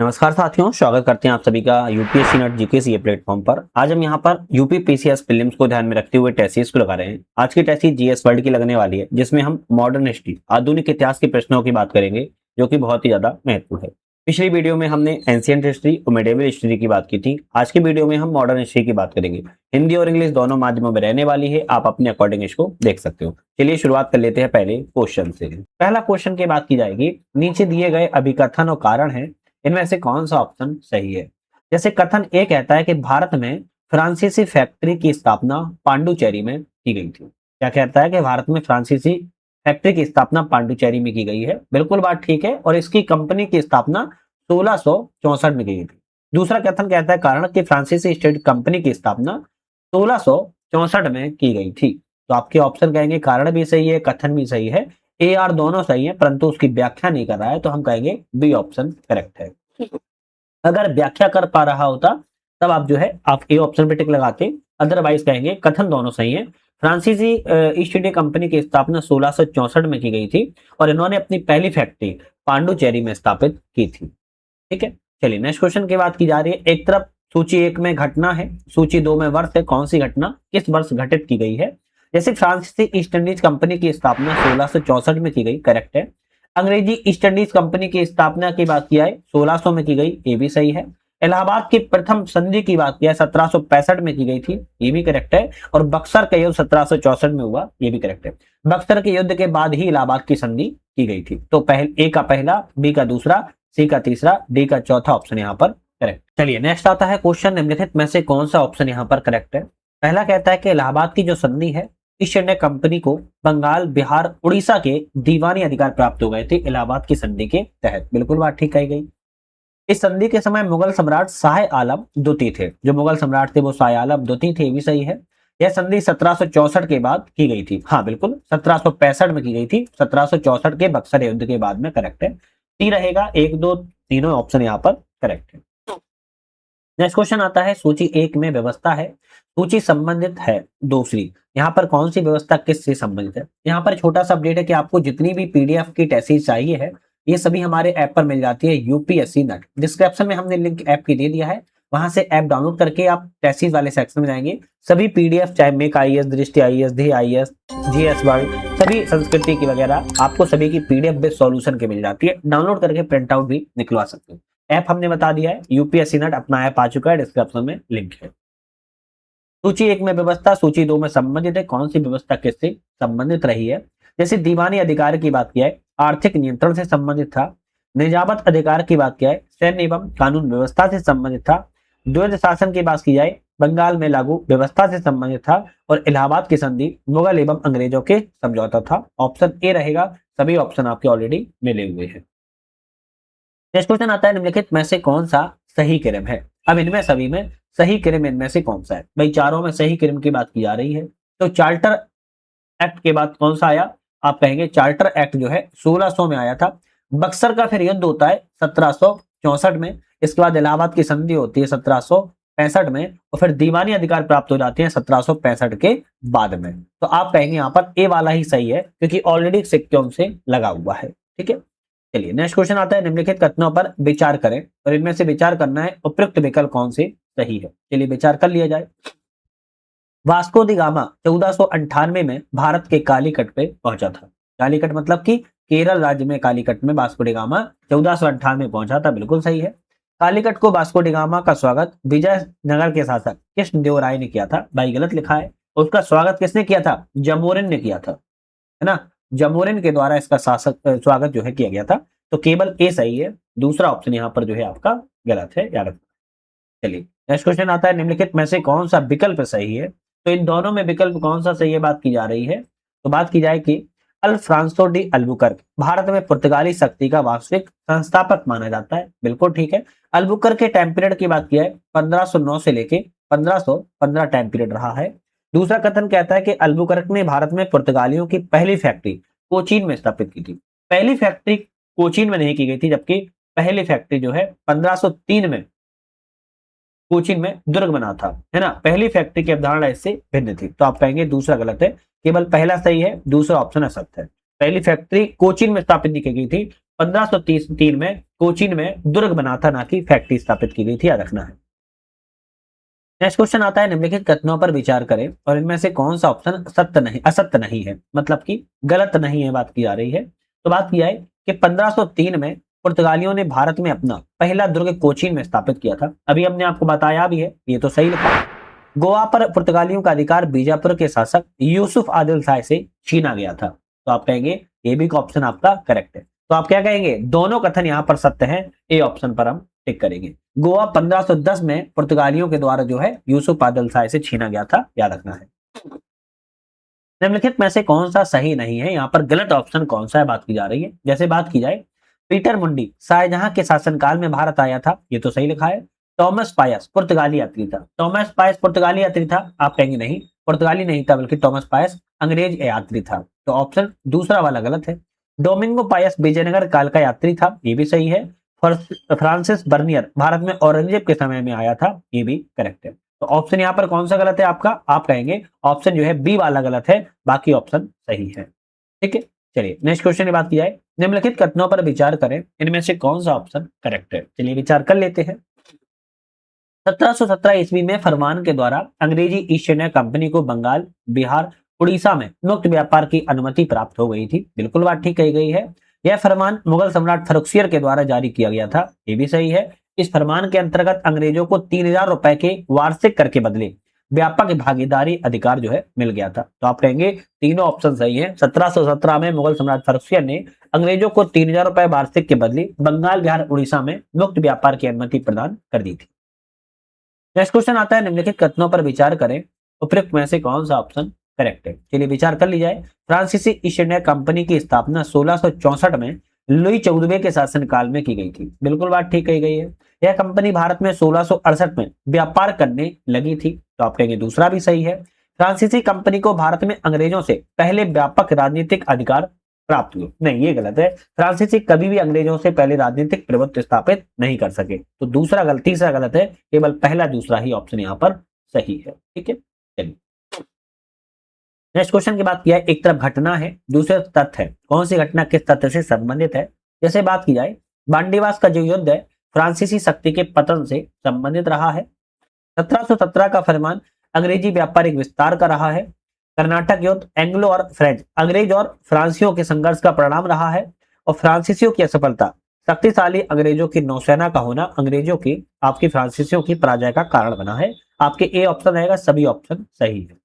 नमस्कार साथियों, स्वागत करते हैं आप सभी का यूपीएससी नेट जीके प्लेटफॉर्म पर। आज हम यहाँ पर यूपी पीसीएस प्रीलिम्स को ध्यान में रखते हुए टेस्ट सीरीज को लगा रहे हैं। आज की टेस्ट सीरीज जीएस वर्ल्ड की लगने वाली है, जिसमें हम मॉडर्न हिस्ट्री आधुनिक इतिहास के प्रश्नों की बात करेंगे, जो कि बहुत ही ज्यादा महत्वपूर्ण है। पिछली वीडियो में हमने एंशिएंट हिस्ट्री और मिडिवल हिस्ट्री की बात की थी। आज की वीडियो में हम मॉडर्न हिस्ट्री की बात करेंगे। हिंदी और इंग्लिश दोनों माध्यमों में रहने वाली है, आप अपने अकॉर्डिंग इसको देख सकते हो। चलिए शुरुआत कर लेते हैं पहले क्वेश्चन से। पहला क्वेश्चन की बात की जाएगी, नीचे दिए गए अभिकथन और कारण है, इनमें से कौन सा ऑप्शन सही है। जैसे कथन ए कहता है कि भारत में फ्रांसीसी फैक्ट्री की स्थापना पांडुचेरी में की गई थी। क्या कहता है कि भारत में फ्रांसीसी फैक्ट्री की स्थापना पांडुचेरी में की गई है। बिल्कुल बात ठीक है, और इसकी कंपनी की स्थापना 1664 में की गई थी। दूसरा कथन कहता है कारण कि फ्रांसीसी स्टेट कंपनी की स्थापना 1664 में की गई थी। तो आपके ऑप्शन कहेंगे कारण भी सही है, कथन भी सही है, ए आर दोनों सही है, परंतु उसकी व्याख्या नहीं कर रहा है, तो हम कहेंगे बी ऑप्शन करेक्ट है। अगर व्याख्या कर पा रहा होता तब आप जो है आप ए ऑप्शन पे टिक लगाते, अदरवाइज कहेंगे कथन दोनों सही है। फ्रांसीसी ईस्ट इंडिया कंपनी की स्थापना 1664 में की गई थी और इन्होंने अपनी पहली फैक्ट्री पांडुचेरी में स्थापित की थी। ठीक है, चलिए नेक्स्ट क्वेश्चन की बात की जा रही है। एक तरफ सूची 1 में घटना है, सूची 2 में वर्ष है, कौन सी घटना किस वर्ष घटित की गई है। जैसे फ्रांसीसी ईस्ट इंडीज कंपनी की स्थापना 1664 में की गई, करेक्ट है। अंग्रेजी ईस्ट इंडीज कंपनी की स्थापना की बात किया है 1600 में की गई, ये भी सही है। इलाहाबाद की प्रथम संधि की बात किया है 1765 में की गई थी, ये भी करेक्ट है। और बक्सर का युद्ध 1764 में हुआ, ये भी करेक्ट है। बक्सर के युद्ध के बाद ही इलाहाबाद की संधि की गई थी। तो ए का पहला, बी का दूसरा, सी का तीसरा, डी का चौथा ऑप्शन यहाँ पर करेक्ट। चलिए नेक्स्ट आता है क्वेश्चन, निम्नलिखित में से कौन सा ऑप्शन यहाँ पर करेक्ट है। पहला कहता है कि इलाहाबाद की जो संधि है, ईस्ट इंडिया कंपनी को बंगाल, बिहार, उड़ीसा के दीवानी अधिकार प्राप्त हो गए थे इलाहाबाद की संधि के तहत। बिल्कुल बात ठीक कही गई। इस संधि के समय मुगल सम्राट शाह आलम द्वितीय थे, जो मुगल सम्राट थे वो शाह आलम द्वितीय थे, ये भी सही है। यह संधि 1764 के बाद की गई थी, हाँ बिल्कुल 1765 में की गई थी, 1764 के बक्सर युद्ध के बाद में, करेक्ट है। टी रहेगा, 1 2 तीनों ऑप्शन यहाँ पर करेक्ट है। नेक्स्ट क्वेश्चन आता है, सूची 1 में व्यवस्था है, सूची संबंधित है दूसरी। यहाँ पर कौन सी व्यवस्था किससे संबंधित है। यहाँ पर छोटा सा अपडेट है कि आपको जितनी भी पीडीएफ की टेस्ट चाहिए है, ये सभी हमारे ऐप पर मिल जाती है, यूपीएससी नेट। डिस्क्रिप्शन में हमने लिंक ऐप की दे दिया है, वहां से ऐप डाउनलोड करके आप टेस्ट वाले सेक्शन में जाएंगे। सभी पीडीएफ, चाहे मेक आईएएस, दृष्टि आईएएस, धी आईएएस, जीएस वर्ल्ड, सभी संस्कृति की वगैरह आपको सभी की पीडीएफ बेस्ड सॉल्यूशन के मिल जाती है। डाउनलोड करके प्रिंट आउट भी निकलवा सकते हैं। ऐप हमने बता दिया है, यूपीएससी नेट अपना ऐप आ चुका है, डिस्क्रिप्शन में लिंक है। सूची 1 में व्यवस्था, सूची 2 में संबंधित है, कौन सी व्यवस्था किससे संबंधित रही है। जैसे दीवानी अधिकार की बात किया है, आर्थिक नियंत्रण से संबंधित था। निजामत अधिकार की बात किया है, सैन्य एवं कानून व्यवस्था से संबंधित था। द्वैध शासन की बात की जाए, बंगाल में लागू व्यवस्था से संबंधित था। और इलाहाबाद की संधि मुगल एवं अंग्रेजों के समझौता था। ऑप्शन ए रहेगा, सभी ऑप्शन आपके ऑलरेडी मिले हुए हैं। नेक्स्ट क्वेश्चन आता है, निम्नलिखित में से कौन सा सही क्रम है। अब इनमें सभी में सही क्रम इनमें से कौन सा है। भाई चारों में सही क्रम की बात की जा रही है, तो चार्टर एक्ट के बाद कौन सा आया। आप कहेंगे चार्टर एक्ट जो है 1600 में आया था। बक्सर का फिर युद्ध होता है 1764 में। इसके बाद इलाहाबाद की संधि होती है 1765 में, और फिर दीवानी अधिकार प्राप्त हो जाते हैं 1765 के बाद में। तो आप कहेंगे यहाँ पर ए वाला ही सही है, क्योंकि ऑलरेडी सिक्कों से लगा हुआ है। ठीक है, चलिए नेक्स्ट क्वेश्चन आता है, निम्नलिखित कथनों पर विचार करें और इनमें से विचार करना है उपयुक्त विकल्प कौन से सही है। चलिए विचार कर लिया जाए। वास्को दी गामा 1498 में भारत के कालीकट पे पहुंचा था। कालीकट मतलब कि केरल राज्य में कालीकट में वास्को डी गामा 1498 में पहुंचा था, बिल्कुल सही है। कालीकट को वास्को डी गामा का स्वागत विजयनगर के शासक कृष्णदेवराय ने किया था। भाई गलत लिखा है, उसका स्वागत किसने किया था, जमोरिन ने किया था, है ना। जमोरिन के द्वारा इसका स्वागत जो है किया गया था। तो केवल ए सही है, दूसरा ऑप्शन यहाँ पर जो है आपका गलत है, याद रखना। चलिए नेक्स्ट क्वेश्चन आता है, निम्नलिखित में से कौन सा विकल्प सही है। तो इन दोनों में विकल्प कौन सा सही है बात की जा रही है। तो बात की जाए कि अल्फ्रांसो डी अल्बुकर्क भारत में पुर्तगाली शक्ति का वास्तविक संस्थापक माना जाता है, बिल्कुल ठीक है। अल्बुकर्क के टाइम पीरियड की बात किया है 1509 से लेके 1515 टाइम पीरियड रहा है। दूसरा कथन कहता है कि अल्बुकर्क ने भारत में पुर्तगालियों की पहली फैक्ट्री कोचीन में स्थापित की थी। पहली फैक्ट्री कोचीन में नहीं की गई थी, जबकि पहली फैक्ट्री जो है 1503 में कोचीन में दुर्ग बना था, है ना। पहली फैक्ट्री की अवधारणा इससे भिन्न थी। तो आप कहेंगे दूसरा गलत है, केवल पहला सही है, दूसरा ऑप्शन असत्य है। पहली फैक्ट्री कोचीन में स्थापित की गई थी 1503 में कोचीन में दुर्ग बना था, ना कि फैक्ट्री स्थापित की गई थी, याद रखना है। नेक्स्ट क्वेश्चन आता है, निम्नलिखित कथनों पर विचार करें और इनमें से कौन सा ऑप्शन सत्य नहीं, असत्य नहीं है, मतलब कि गलत नहीं है, बात की जा रही है। तो बात की जाए कि 1503 में पुर्तगालियों ने भारत में अपना पहला दुर्ग कोचीन में स्थापित किया था। अभी हमने आपको बताया भी है, ये तो सही लिखा। गोवा पर पुर्तगालियों का अधिकार बीजापुर के शासक यूसुफ आदिल शाह से छीना गया था। तो आप कहेंगे ए बी का ऑप्शन आपका करेक्ट है। तो आप क्या कहेंगे, दोनों कथन यहाँ पर सत्य है, ए ऑप्शन पर हम टिक करेंगे। गोवा 1510 में पुर्तगालियों के द्वारा जो है यूसुफ आदिल शाह से छीना गया था, याद रखना है। निम्नलिखित में से कौन सा सही नहीं है, यहाँ पर गलत ऑप्शन कौन सा है, बात की जा रही है। जैसे बात की जाए, पीटर मुंडी शाहजहां के शासनकाल में भारत आया था, ये तो सही लिखा है। टॉमस पायस पुर्तगाली यात्री था। टॉमस पायस पुर्तगाली यात्री था, आप कहेंगे नहीं, पुर्तगाली नहीं था, बल्कि टॉमस पायस अंग्रेज यात्री था। तो ऑप्शन दूसरा वाला गलत है। डोमिंगो पायस विजयनगर काल का यात्री था, ये भी सही है। फ्रांसिस बर्नियर भारत में औरंगजेब के समय में आया था, ये भी करेक्ट है। तो ऑप्शन यहाँ पर कौन सा गलत है आपका, आप कहेंगे ऑप्शन जो है बी वाला गलत है, बाकी ऑप्शन सही है। ठीक है, चलिए नेक्स्ट क्वेश्चन की बात की जाए, निम्नलिखित कथनों पर विचार करें, इनमें से कौन सा ऑप्शन करेक्ट है। चलिए विचार कर लेते हैं। 1717 ईस्वी में फरमान के द्वारा अंग्रेजी ईस्ट इंडिया कंपनी को बंगाल, बिहार, उड़ीसा में मुक्त व्यापार की अनुमति प्राप्त हो गई थी, बिल्कुल बात ठीक कही गई है। यह फरमान मुगल सम्राट फर्रुखसियर के द्वारा जारी किया गया था, ये भी सही है। इस फरमान के अंतर्गत अंग्रेजों को 3000 रुपए के वार्षिक कर के बदले व्यापक भागीदारी अधिकार जो है मिल गया था। तो आप कहेंगे तीनों ऑप्शन सही है। 1717 में मुगल सम्राट फर्रुखसियर ने अंग्रेजों को 3000 रुपए वार्षिक के बदले बंगाल, बिहार, उड़ीसा में मुक्त व्यापार की अनुमति प्रदान कर दी थी। नेक्स्ट क्वेश्चन आता है, निम्नलिखित कथनों पर विचार करें, उपयुक्त में से कौन सा ऑप्शन करेक्ट है। चलिए विचार कर ली जाए। फ्रांसीसी ईस्ट इंडिया कंपनी की स्थापना 1664 में लुई 14वें के शासनकाल में की गई थी, बिल्कुल बात ठीक कही गई है। यह कंपनी भारत में 1668 में व्यापार करने लगी थी, तो आप कहेंगे दूसरा भी सही है। फ्रांसीसी कंपनी को भारत में अंग्रेजों से पहले व्यापक राजनीतिक अधिकार प्राप्त हुए, नहीं ये गलत है। फ्रांसीसी कभी भी अंग्रेजों से पहले राजनीतिक प्रभुत्व स्थापित नहीं कर सके, तो दूसरा गलत, तीसरा गलत है, केवल पहला दूसरा ही ऑप्शन यहाँ पर सही है। ठीक है, चलिए नेक्स्ट क्वेश्चन की बात किया है, एक तरफ घटना है, दूसरे तथ्य है, कौन सी घटना किस तथ्य से संबंधित है। जैसे बात की जाए, बांडीवास का जो युद्ध है फ्रांसीसी शक्ति के पतन से संबंधित रहा है। 1717 का फरमान अंग्रेजी व्यापारिक विस्तार का रहा है। कर्नाटक युद्ध एंग्लो और फ्रेंच, अंग्रेज और फ्रांसीसियों के संघर्ष का परिणाम रहा है। और फ्रांसीसियों की असफलता, शक्तिशाली अंग्रेजों की नौसेना का होना अंग्रेजों की आपकी फ्रांसीसियों की पराजय का कारण बना है। आपके ए ऑप्शन रहेगा, सभी ऑप्शन सही है।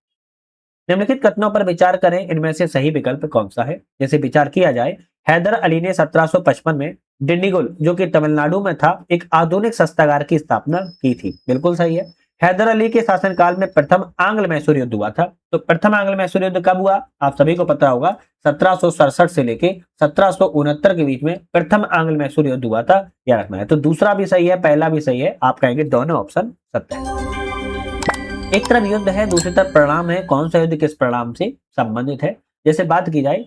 निम्नलिखित कथनों पर विचार करें, इनमें से सही विकल्प कौन सा है। जैसे विचार किया जाए, हैदर अली ने 1755 में डिंडीगुल जो कि तमिलनाडु में था एक आधुनिक शस्त्रागार की स्थापना की थी, बिल्कुल सही है। हैदर अली के शासनकाल में प्रथम आंग्ल मैसूर युद्ध हुआ था। तो प्रथम आंग्ल मैसूर युद्ध कब हुआ, आप सभी को पता होगा, 1767 से लेके 1769 के बीच में प्रथम आंग्ल मैसूर युद्ध हुआ था, यह रखना है। तो दूसरा भी सही है, पहला भी सही है, आप कहेंगे दोनों ऑप्शन सत्य है। एक तरफ युद्ध है, दूसरी तरफ परिणाम है, कौन सा युद्ध किस परिणाम से संबंधित है। जैसे बात की जाए,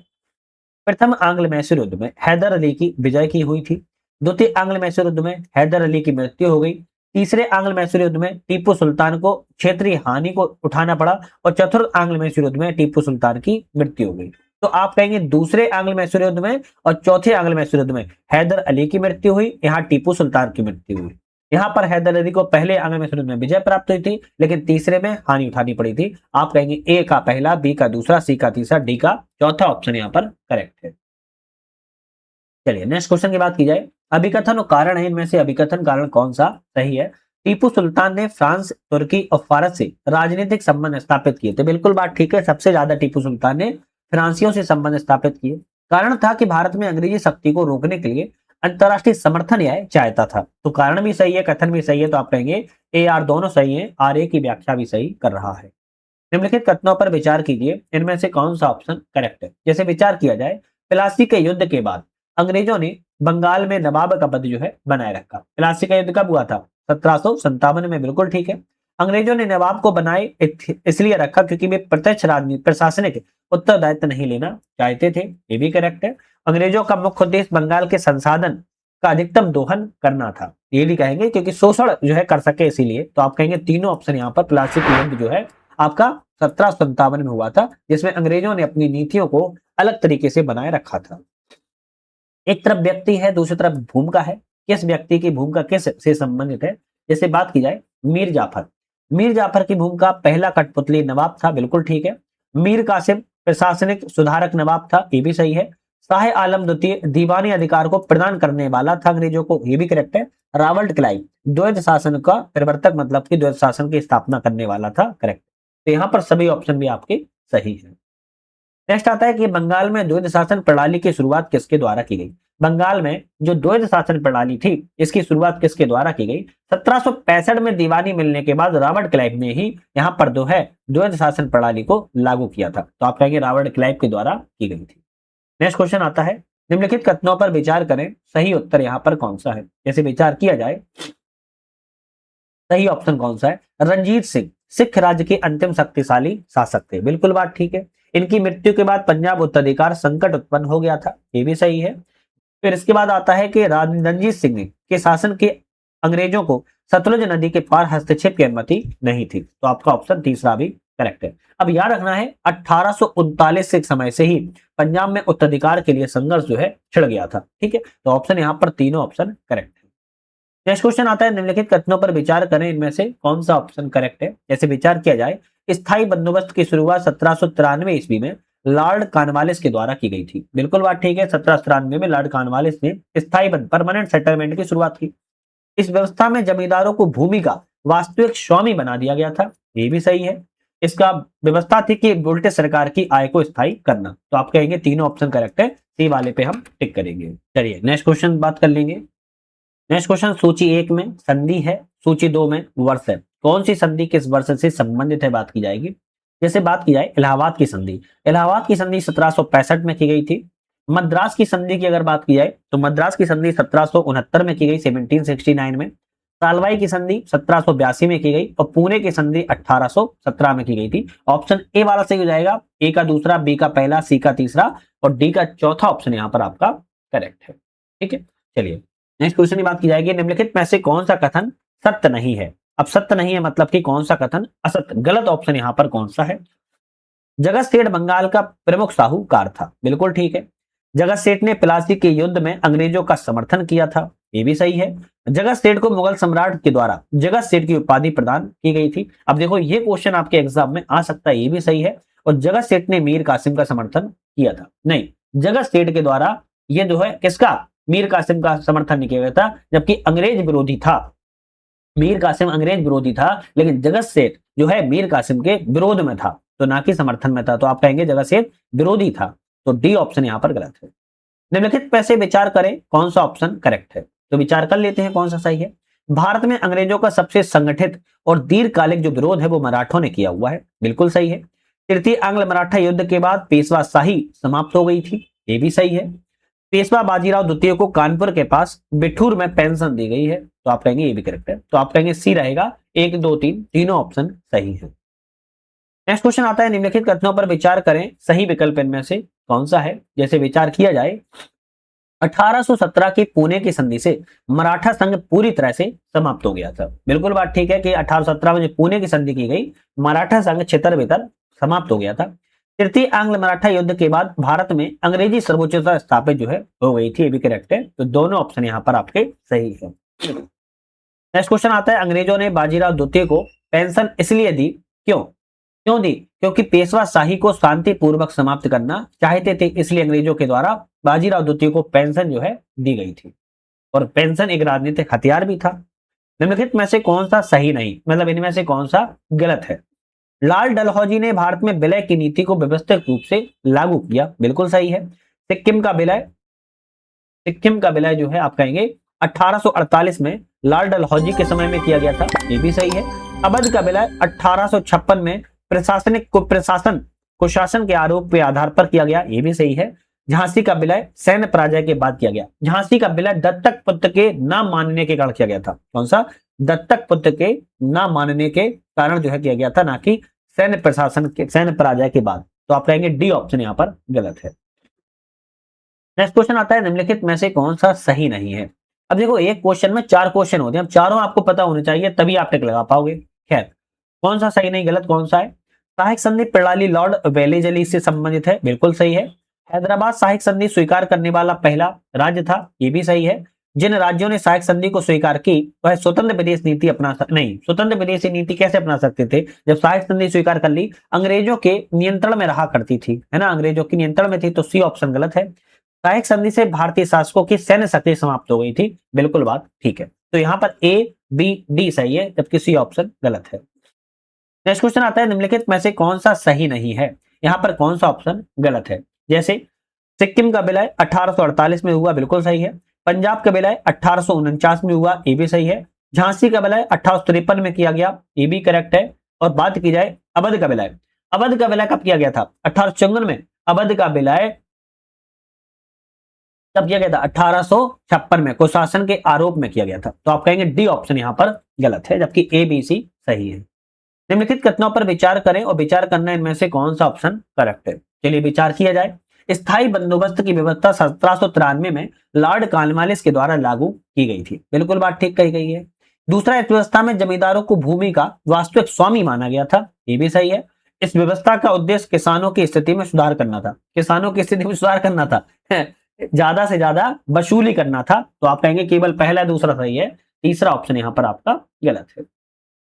प्रथम आंग्ल मैसूर युद्ध में हैदर अली की विजय की हुई थी। द्वितीय आंग्ल मैसूर युद्ध में हैदर अली की मृत्यु हो गई। तीसरे आंग्ल मैसूर युद्ध में टीपू सुल्तान को क्षेत्रीय हानि को उठाना पड़ा। और चतुर्थ आंग्ल मैसूर युद्ध में टीपू सुल्तान की मृत्यु हो गई। तो आप कहेंगे दूसरे आंग्ल मैसूर युद्ध में और चौथे आंग्ल मैसूर युद्ध में हैदर अली की मृत्यु हुई, यहाँ टीपू सुल्तान की मृत्यु हुई। यहाँ पर हैदर अली को पहले आंग्ल मैसूर युद्ध में विजय प्राप्त हुई थी, लेकिन तीसरे में हानि उठानी पड़ी थी। आप कहेंगे ए का पहला, बी का दूसरा, सी का तीसरा, डी का चौथा ऑप्शन यहाँ पर करेक्ट है। चलिए नेक्स्ट क्वेश्चन की बात की जाए, अभिकथन और कारण है, इनमें से अभिकथन कारण कौन सा सही है। टीपू सुल्तान ने फ्रांस, तुर्की और फारस से राजनीतिक संबंध स्थापित किए थे, बिल्कुल बात ठीक है। सबसे ज्यादा टीपू सुल्तान ने फ्रांसियों से संबंध स्थापित किए। कारण था कि भारत में अंग्रेजी शक्ति को रोकने के लिए अंतरराष्ट्रीय समर्थन यह चाहता था। तो कारण भी सही है, कथन भी सही है, तो आप कहेंगे ए आर दोनों सही है, आर ए की व्याख्या भी सही कर रहा है। निम्नलिखित कथनों पर विचार कीजिए, इनमें से कौन सा ऑप्शन करेक्ट है। जैसे विचार किया जाए, प्लासी के युद्ध के बाद अंग्रेजों ने बंगाल में नवाब का पद जो है बनाए रखा। प्लासी का युद्ध कब हुआ था, 1757 में, बिल्कुल ठीक है। अंग्रेजों ने नवाब को बनाए इसलिए रखा क्योंकि वे प्रत्यक्ष राजनीति प्रशासनिक उत्तरदायित्व नहीं लेना चाहते थे, ये भी करेक्ट है। अंग्रेजों का मुख्य उद्देश्य बंगाल के संसाधन का अधिकतम दोहन करना था, ये भी कहेंगे, क्योंकि शोषण जो है कर सके इसीलिए। तो आप कहेंगे तीनों ऑप्शन यहाँ पर प्लासी का युद्ध जो है आपका 1757 में हुआ था, जिसमें अंग्रेजों ने अपनी नीतियों को अलग तरीके से बनाए रखा था। एक तरफ व्यक्ति है, दूसरी तरफ भूमिका है, किस व्यक्ति की भूमिका किस से संबंधित है? जैसे बात की जाए मीर जाफर, मीर जाफर की भूमिका पहला कठपुतली नवाब था, बिल्कुल ठीक है। मीर कासिम प्रशासनिक सुधारक नवाब था, ये भी सही है। शाह आलम द्वितीय दीवानी अधिकार को प्रदान करने वाला था अंग्रेजों को, ये भी करेक्ट है। रॉबर्ट क्लाइव द्वैध शासन का प्रवर्तक, मतलब कि द्वैध शासन की स्थापना करने वाला था, करेक्ट। तो यहाँ पर सभी ऑप्शन भी आपके सही है। नेक्स्ट आता है कि बंगाल में द्वैध शासन प्रणाली की शुरुआत किसके द्वारा की गई? बंगाल में जो द्वैध शासन प्रणाली थी, इसकी शुरुआत किसके द्वारा की गई? 1765 में दीवानी मिलने के बाद रॉबर्ट क्लाइव ने ही यहाँ पर जो है द्वैध शासन प्रणाली को लागू किया था। तो आप कहेंगे रॉबर्ट क्लाइव के द्वारा की गई थी। नेक्स्ट क्वेश्चन आता है, निम्नलिखित कथनों पर विचार करें, सही उत्तर यहाँ पर कौन सा है? जैसे विचार किया जाए, सही ऑप्शन कौन सा है? रणजीत सिंह सिख राज्य के अंतिम शक्तिशाली शासक थे, बिल्कुल बात ठीक है। इनकी मृत्यु के बाद पंजाब उत्तराधिकार संकट उत्पन्न हो गया था, ये भी सही है। फिर इसके बाद आता है कि रणजीत सिंह के शासन के अंग्रेजों को सतलुज नदी के पार हस्तक्षेप की अनुमति नहीं थी। तो आपका ऑप्शन तीसरा भी करेक्ट है। अब याद रखना है 1839 से समय से ही पंजाब में उत्तराधिकार के लिए संघर्ष जो है छिड़ गया था, ठीक है। तो ऑप्शन यहाँ पर तीनों ऑप्शन करेक्ट है। नेक्स्ट क्वेश्चन आता है, निम्नलिखित कथनों पर विचार करें, इनमें से कौन सा ऑप्शन करेक्ट है? जैसे विचार किया जाए, स्थायी बंदोबस्त की शुरुआत 1793 ईस्वी में लॉर्ड कॉर्नवालिस के द्वारा की गई थी, बिल्कुल बात ठीक है। 1793 में लॉर्ड कॉर्नवालिस ने स्थायी परमानेंट सेटलमेंट की शुरुआत की। इस व्यवस्था में जमींदारों को भूमि का वास्तविक स्वामी बना दिया गया था, ये भी सही है। इसका व्यवस्था थी कि उल्टे सरकार की आय को स्थायी करना। तो आप कहेंगे तीनों ऑप्शन करेक्ट है, सी वाले पे हम टिक करेंगे। चलिए नेक्स्ट क्वेश्चन बात कर लेंगे। नेक्स्ट क्वेश्चन, सूची 1 में संधि है, सूची 2 में वर्ष है। कौन सी संधि किस वर्ष से संबंधित है बात की जाएगी। जैसे बात की जाए इलाहाबाद की संधि, इलाहाबाद की संधि 1765 में की गई थी। मद्रास की संधि की अगर बात की जाए तो मद्रास की संधि 1769 में की गई, 1769 में। सालवाई की संधि 1782 में की गई और पुणे की संधि 1817 में की गई थी। ऑप्शन ए वाला सही हो जाएगा, ए का दूसरा, बी का पहला, सी का तीसरा और डी का चौथा ऑप्शन यहाँ पर आपका करेक्ट है, ठीक है। चलिए नेक्स्ट क्वेश्चन की बात की जाएगी, निम्नलिखित में से कौन सा कथन सत्य नहीं है? अब सत्य नहीं है मतलब कि कौन सा कथन असत्य, गलत ऑप्शन यहाँ पर कौन सा है? जगत सेठ बंगाल का प्रमुख साहूकार था, बिल्कुल ठीक है। जगत सेठ ने प्लासी के युद्ध में अंग्रेजों का समर्थन किया था, ये भी सही है। जगत सेठ को मुगल सम्राट के द्वारा जगत सेठ की उपाधि प्रदान की गई थी। अब देखो ये क्वेश्चन आपके एग्जाम में आ सकता है, ये भी सही है। और जगत सेठ ने मीर कासिम का समर्थन किया था, नहीं, जगत सेठ के द्वारा ये जो है किसका, मीर कासिम का समर्थन नहीं किया गया था, जबकि अंग्रेज विरोधी था। मीर कासिम अंग्रेज विरोधी था, लेकिन जगत सेठ जो है मीर कासिम के विरोध में था, तो ना कि समर्थन में था। तो आप कहेंगे जगत सेठ विरोधी था। तो डी ऑप्शन यहाँ पर गलत है। निम्नलिखित पैसे विचार करें, कौन सा ऑप्शन करेक्ट है? तो विचार कर लेते हैं कौन सा सही है। भारत में अंग्रेजों का सबसे संगठित और दीर्घकालिक जो विरोध है वो मराठों ने किया हुआ है, बिल्कुल सही है। तृतीय आंग्ल मराठा युद्ध के बाद पेशवा शाही समाप्त हो गई थी, ये भी सही है। पेशवा बाजीराव द्वितीय को कानपुर के पास बिठूर में पेंशन दी गई है, तो आप कहेंगे ये भी करेक्ट है। तो आप कहेंगे सी रहेगा, 1 2 3 तीनों ऑप्शन सही है। नेक्स्ट क्वेश्चन आता है, निम्नलिखित कथनों पर विचार करें, सही विकल्प इनमें से कौन सा है? जैसे विचार किया जाए, 1817 की पुणे की संधि से मराठा संघ पूरी तरह से समाप्त हो गया था, बिल्कुल बात ठीक है कि 1817 में जो पुणे की संधि की गई, मराठा संघ छितर बितर समाप्त हो गया था। तृतीय आंग्ल मराठा युद्ध के बाद भारत में अंग्रेजी सर्वोच्चता स्थापित जो है हो गई थी, ये भी करेक्ट है। तो दोनों ऑप्शन यहाँ पर आपके सही है। नेक्स्ट क्वेश्चन आता है, अंग्रेजों ने बाजीराव द्वितीय को पेंशन इसलिए दी, क्यों दी? क्योंकि पेशवा शाही को शांतिपूर्वक समाप्त करना चाहते थे, इसलिए अंग्रेजों के द्वारा बाजीराव द्वितीय को पेंशन जो है दी गई थी। और पेंशन एक राजनीतिक हथियार भी था। निम्नलिखित में से कौन सा सही नहीं, मतलब इनमें से कौन सा गलत है? लाल डलहौजी ने भारत में विलय की नीति को व्यवस्थित रूप से लागू किया, बिल्कुल सही है। सिक्किम का विलय जो है आप कहेंगे 1848 में लाल डलहौजी के समय में किया गया था, ये भी सही है। अवध का विलय 1856 में प्रशासन कुशासन के आरोप के आधार पर किया गया, ये भी सही है। झांसी का विलय सैन्य पराजय के बाद किया गया। झांसी का विलय दत्तक पुत्र के न मानने के कारण किया गया था। कौन सा? दत्तक पुत्र के न मानने के कारण जो है किया गया था, ना कि सैन्य पराजय के बाद। तो आप कहेंगे डी ऑप्शन यहाँ पर गलत है। नेक्स्ट क्वेश्चन आता है, निम्नलिखित में से कौन सा सही नहीं है? अब देखो एक क्वेश्चन में 4 क्वेश्चन होते हैं, अब चारों आपको पता होने चाहिए तभी आप टिक लगा पाओगे। खैर कौन सा सही नहीं गलत कौन सा है? सहायक संधि प्रणाली लॉर्ड वेलेजली से संबंधित है, बिल्कुल सही है। हैदराबाद सहायक संधि स्वीकार करने वाला पहला राज्य था, ये भी सही है। जिन राज्यों ने सहायक संधि को स्वीकार की वह स्वतंत्र विदेश नीति नहीं, स्वतंत्र विदेशी नीति कैसे अपना सकते थे जब सहायक संधि स्वीकार कर ली? अंग्रेजों के नियंत्रण में रहा करती थी, है ना, अंग्रेजों के नियंत्रण में थी, तो सी ऑप्शन गलत है। सहायक संधि से भारतीय शासकों की सैन्य शक्ति समाप्त हो गई थी, बिल्कुल बात ठीक है। तो यहाँ पर ए बी डी सही है, जबकि सी ऑप्शन गलत है। नेक्स्ट क्वेश्चन आता है, निम्नलिखित में से कौन सा सही नहीं है? यहाँ पर कौन सा ऑप्शन गलत है? जैसे सिक्किम का विलय 1848 में हुआ, बिल्कुल सही है। पंजाब का विलय 1849 में हुआ, ये भी सही है। झांसी का विलय 1853 में किया गया, ये भी करेक्ट है। और बात की जाए अवध का विलय, अवध का विलय कब किया गया था? 1854 में। अवध का विलय कब किया गया था? 1856 में, कुशासन के आरोप में किया गया था। तो आप कहेंगे डी ऑप्शन यहाँ पर गलत है, जबकि ए बी सी सही है। निम्नलिखित कथनों पर विचार करें और विचार करना इनमें से कौन सा ऑप्शन करेक्ट है? चलिए विचार किया जाए। स्थायी बंदोबस्त की व्यवस्था 1793 में लॉर्ड कॉर्नवालिस के द्वारा लागू की गई थी, बिल्कुल बात ठीक कही गई है। दूसरा, इस व्यवस्था में जमींदारों को भूमि का वास्तविक स्वामी माना गया था, ये भी सही है। इस व्यवस्था का उद्देश्य किसानों की स्थिति में सुधार करना था, किसानों की स्थिति में सुधार करना था, ज्यादा से ज्यादा वसूली करना था। तो आप कहेंगे केवल पहला दूसरा सही है, तीसरा ऑप्शन यहाँ पर आपका गलत है।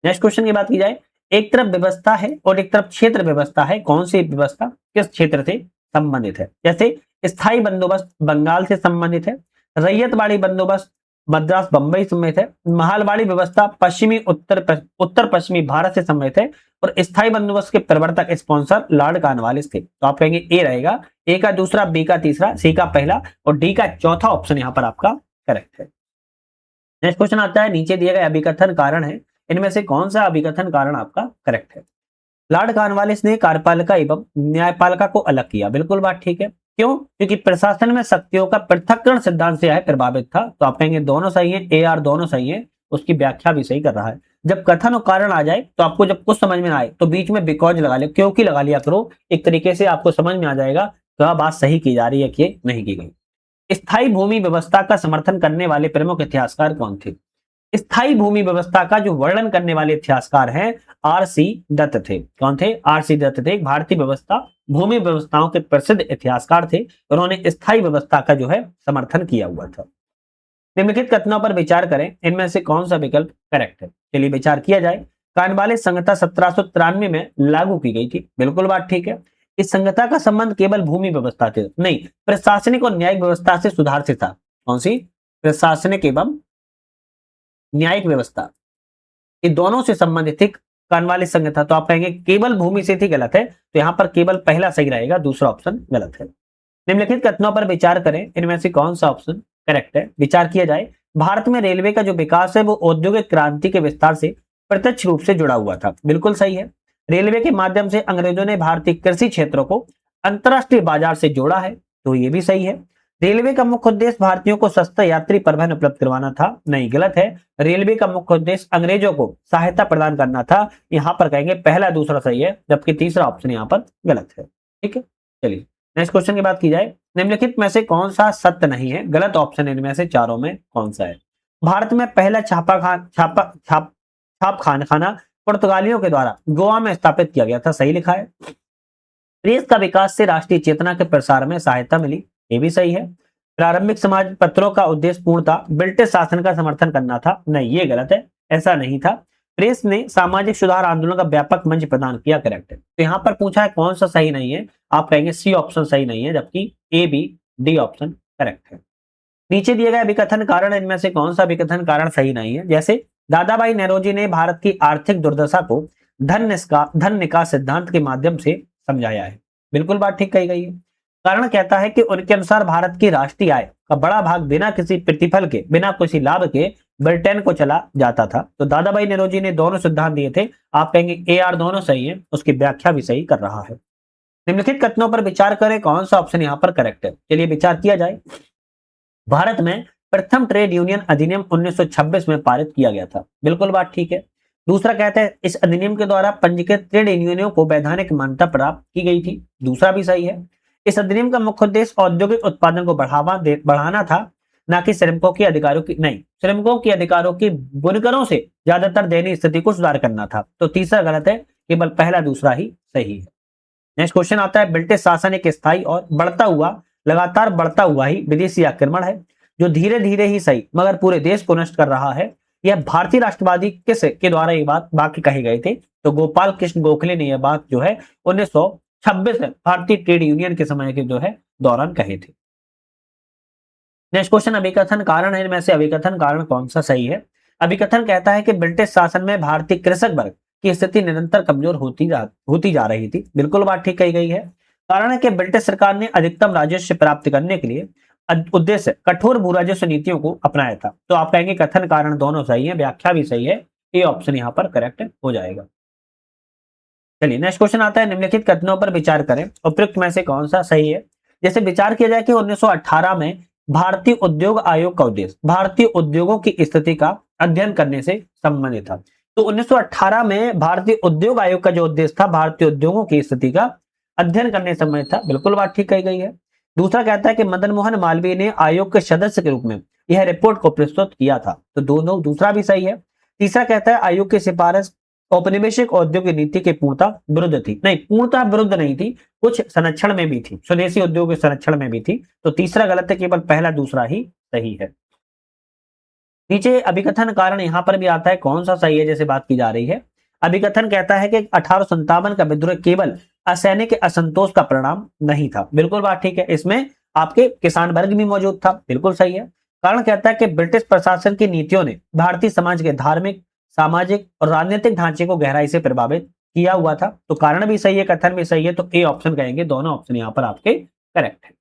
नेक्स्ट क्वेश्चन की बात की जाए, एक तरफ व्यवस्था है और एक तरफ क्षेत्र व्यवस्था है, कौन सी व्यवस्था किस क्षेत्र से संबंधित है? जैसे स्थायी बंदोबस्त बंगाल से संबंधित है, रैयतवाड़ी बंदोबस्त मद्रास बंबई संबंधित है, महालवाड़ी व्यवस्था पश्चिमी उत्तर पश्चिमी भारत से संबंधित है, और स्थायी बंदोबस्त के प्रवर्तक स्पॉन्सर लॉर्ड कॉर्नवालिस थे। तो आप कहेंगे ए रहेगा, ए का दूसरा, बी का तीसरा, सी का पहला और डी का चौथा ऑप्शन यहाँ पर आपका करेक्ट है। नेक्स्ट क्वेश्चन आता है, नीचे दिए गए अभिकथन कारण है, इनमें से कौन सा अभिकथन कारण आपका करेक्ट है? लॉर्ड कॉर्नवालिस ने कार्यपालिका एवं न्यायपालिका को अलग किया, बिल्कुल बात ठीक है। क्यों? क्योंकि प्रशासन में शक्तियों का पृथक्करण सिद्धांत से यह प्रभावित था। तो आप कहेंगे दोनों सही है, ए आर दोनों सही है, उसकी व्याख्या भी सही कर रहा है। जब कथन और कारण आ जाए तो आपको जब कुछ समझ में आए तो बीच में बिकॉज लगा ले, क्योंकि लगा लिया करो, एक तरीके से आपको समझ में आ जाएगा क्या बात सही की जा रही है कि नहीं की गई। स्थायी भूमि व्यवस्था का समर्थन करने वाले प्रमुख इतिहासकार कौन थे? स्थायी भूमि व्यवस्था का जो वर्णन करने वाले इतिहासकार हैं आर सी दत्त थे। कौन थे? आर सी दत्त थे। भारतीय व्यवस्था भूमि व्यवस्थाओं के प्रसिद्ध इतिहासकार थे। उन्होंने स्थायी व्यवस्था का जो है समर्थन किया हुआ था। निम्नलिखित कथनों पर विचार करें, इनमें से कौन सा विकल्प करेक्ट है? चलिए विचार किया जाए। कॉर्नवालिस संहिता 1793 में लागू की गई थी, बिल्कुल बात ठीक है। इस संहिता का संबंध केवल भूमि व्यवस्था से नहीं, प्रशासनिक और न्यायिक व्यवस्था से सुधार से था। कौन सी? प्रशासनिक एवं न्यायिक व्यवस्था, ये दोनों से संबंधित थी कॉर्नवालिस संहिता। तो आप कहेंगे केवल भूमि से थी, गलत है। तो यहां पर केवल पहला सही रहेगा, दूसरा ऑप्शन गलत है। निम्नलिखित कथनों पर विचार करें, इनमें से कौन सा ऑप्शन करेक्ट है? विचार किया जाए। भारत में रेलवे का जो विकास है वो औद्योगिक क्रांति के विस्तार से प्रत्यक्ष रूप से जुड़ा हुआ था, बिल्कुल सही है। रेलवे के माध्यम से अंग्रेजों ने भारतीय कृषि क्षेत्रों को अंतरराष्ट्रीय बाजार से जोड़ा है, तो ये भी सही है। रेलवे का मुख्य उद्देश्य भारतीयों को सस्ता यात्री परिवहन उपलब्ध करवाना था, नहीं गलत है। रेलवे का मुख्य उद्देश्य अंग्रेजों को सहायता प्रदान करना था। यहां पर कहेंगे पहला दूसरा सही है, जबकि तीसरा ऑप्शन यहां पर गलत है। ठीक है, चलिए नेक्स्ट क्वेश्चन की बात की जाए। निम्नलिखित में से कौन सा सत्य नहीं है? गलत ऑप्शन इनमें से चारों में कौन सा है? भारत में पहला छाप खाना पुर्तगालियों के द्वारा गोवा में स्थापित किया गया था, सही लिखा है। प्रेस का विकास से राष्ट्रीय चेतना के प्रसार में सहायता मिली, ये भी सही है। प्रारंभिक समाज पत्रों का उद्देश्य पूर्णतः ब्रिटिश शासन का समर्थन करना था, नहीं ये गलत है, ऐसा नहीं था। प्रेस ने सामाजिक सुधार आंदोलन का व्यापक मंच प्रदान किया, करेक्ट है। तो यहाँ पर पूछा है कौन सा सही नहीं है, आप कहेंगे सी ऑप्शन सही नहीं है, जबकि A B D option correct है। नीचे दिए गए अभिकथन कारण इनमें से कौन सा अभिकथन कारण सही नहीं है? जैसे दादाभाई नौरोजी ने भारत की आर्थिक दुर्दशा को धन निकास सिद्धांत के माध्यम से समझाया है, बिल्कुल बात ठीक कही गई है। कारण कहता है कि उनके अनुसार भारत की राष्ट्रीय आय का बड़ा भाग बिना किसी प्रतिफल के, बिना किसी लाभ के ब्रिटेन को चला जाता था। तो दादाभाई नौरोजी ने दोनों सिद्धांत दिए थे, आप कहेंगे ए आर दोनों सही है, उसकी व्याख्या भी सही कर रहा है। निम्नलिखित कथनों पर विचार करें, कौन सा ऑप्शन यहाँ पर करेक्ट है? चलिए विचार किया जाए। भारत में प्रथम ट्रेड यूनियन अधिनियम 1926 में पारित किया गया था, बिल्कुल बात ठीक है। दूसरा कहते हैं इस अधिनियम के द्वारा पंजीकृत ट्रेड यूनियनों को वैधानिक मान्यता प्राप्त की गई थी, दूसरा भी सही है। इस अधिनियम का मुख्य उद्देश्य औद्योगिक उत्पादन को बढ़ाना था, ना कि श्रमिकों के अधिकारों की नहीं, श्रमिकों के अधिकारों की बुनकरों से ज्यादातर दयनीय स्थिति को सुधार करना था। तो तीसरा गलत है, केवल पहला दूसरा ही सही है। नेक्स्ट क्वेश्चन आता है, ब्रिटिश शासन एक स्थायी और लगातार बढ़ता हुआ ही विदेशी आक्रमण है। जो धीरे धीरे ही सही मगर पूरे देश को नष्ट कर रहा है, यह भारतीय राष्ट्रवादी किस के द्वारा ये बात वाक्य कही गई थी? तो गोपाल कृष्ण गोखले ने यह बात जो है 1926 भारतीय ट्रेड यूनियन के समय के जो है दौरान कही थी। नेक्स्ट क्वेश्चन, अभिकथन कारण है, इनमें से अभिकथन कारण कौन सा सही है? अभिकथन कहता है कि ब्रिटिश शासन में भारतीय कृषक वर्ग की स्थिति निरंतर कमजोर होती जा रही थी। बिल्कुल बात ठीक कही गई है। कारण है कि ब्रिटिश सरकार ने अधिकतम राजस्व प्राप्त करने के लिए उद्देश्य कठोर भू राजस्व नीतियों को अपनाया था। तो आप कहेंगे कथन कारण दोनों सही है, व्याख्या भी सही है, ए ऑप्शन यहाँ पर करेक्ट हो जाएगा। चलिए नेक्स्ट क्वेश्चन आता है, निम्नलिखित कथनों पर विचार करें, उपयुक्त में से कौन सा सही है? जैसे विचार किया जाए कि 1918 में भारतीय उद्योग आयोग का उद्देश्य भारतीय उद्योगों की स्थिति का अध्ययन करने से संबंधित था। तो 1918 में भारतीय उद्योग आयोग का जो उद्देश्य था भारतीय उद्योगों की स्थिति का अध्ययन करने से संबंधित था। बिल्कुल बात ठीक कही गई है। दूसरा कहता है कि मदन मोहन मालवीय ने आयोग के सदस्य के रूप में यह रिपोर्ट को प्रस्तुत किया था। तो दोनों दूसरा भी सही है। तीसरा कहता है आयोग की सिफारिश औपनिवेशिक औद्योगिक नीति के पूर्णतः विरुद्ध थी। नहीं, पूर्णतः विरुद्ध नहीं थी, कुछ संरक्षण में भी थी, स्वदेशी उद्योग के संरक्षण में भी थी। तो तीसरा गलत है, केवल पहला दूसरा ही सही है। नीचे अभिकथन कारण यहां पर भी आता है, कौन सा सही है जैसे बात की जा रही है। अभिकथन कहता है कि 1857 का विद्रोह केवल असैनिक असंतोष का परिणाम नहीं था। बिल्कुल बात ठीक है, इसमें आपके किसान वर्ग भी मौजूद था। बिल्कुल सही है। कारण कहता है कि ब्रिटिश प्रशासन की नीतियों ने भारतीय समाज के धार्मिक, सामाजिक और राजनीतिक ढांचे को गहराई से प्रभावित किया हुआ था। तो कारण भी सही है, कथन भी सही है, तो ए ऑप्शन कहेंगे। दोनों ऑप्शन यहाँ पर आपके करेक्ट है।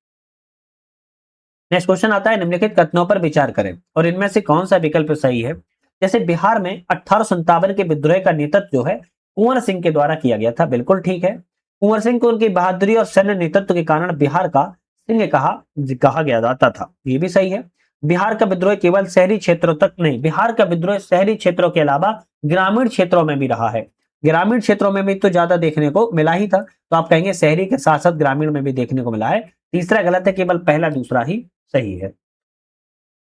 नेक्स्ट क्वेश्चन आता है, निम्नलिखित कथनों पर विचार करें और इनमें से कौन सा विकल्प सही है? जैसे बिहार में 1857 के विद्रोह का नेतृत्व जो है कुंवर सिंह के द्वारा किया गया था। बिल्कुल ठीक है। कुंवर सिंह को उनकी बहादुरी और सैन्य नेतृत्व के कारण बिहार का सिंह कहा गया जाता था। ये भी सही है। बिहार का विद्रोह केवल शहरी क्षेत्रों तक नहीं, बिहार का विद्रोह शहरी क्षेत्रों के अलावा ग्रामीण क्षेत्रों में भी रहा है। ग्रामीण क्षेत्रों में भी तो ज्यादा देखने को मिला ही था। तो आप कहेंगे शहरी के साथ साथ ग्रामीण में भी देखने को मिला है। तीसरा गलत है, केवल पहला दूसरा ही सही है।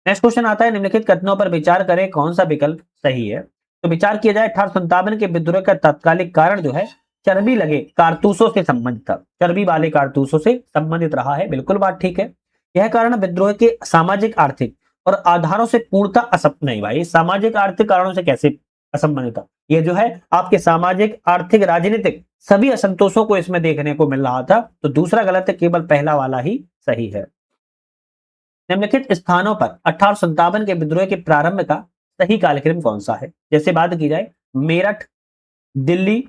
नेक्स्ट क्वेश्चन आता है, निम्नलिखित कथनों पर विचार करें, कौन सा विकल्प सही है? तो विचार किया जाए 1857 के विद्रोह का तात्कालिक कारण जो है चर्बी लगे कारतूसों से संबंधित था। चर्बी वाले कारतूसों से संबंधित रहा है। बिल्कुल बात ठीक है। यह कारण विद्रोह के सामाजिक, आर्थिक और आधारों से पूर्णतः नहीं भाई, सामाजिक आर्थिक कारणों से कैसे असंबंधित था? ये जो है आपके सामाजिक, आर्थिक, राजनीतिक सभी असंतोषों को इसमें देखने को मिल रहा था। तो दूसरा गलत है, केवल पहला वाला ही सही है। निम्नलिखित स्थानों पर 1857 के विद्रोह के प्रारंभ का सही कालक्रम कौन सा है? जैसे बात की जाए मेरठ, दिल्ली,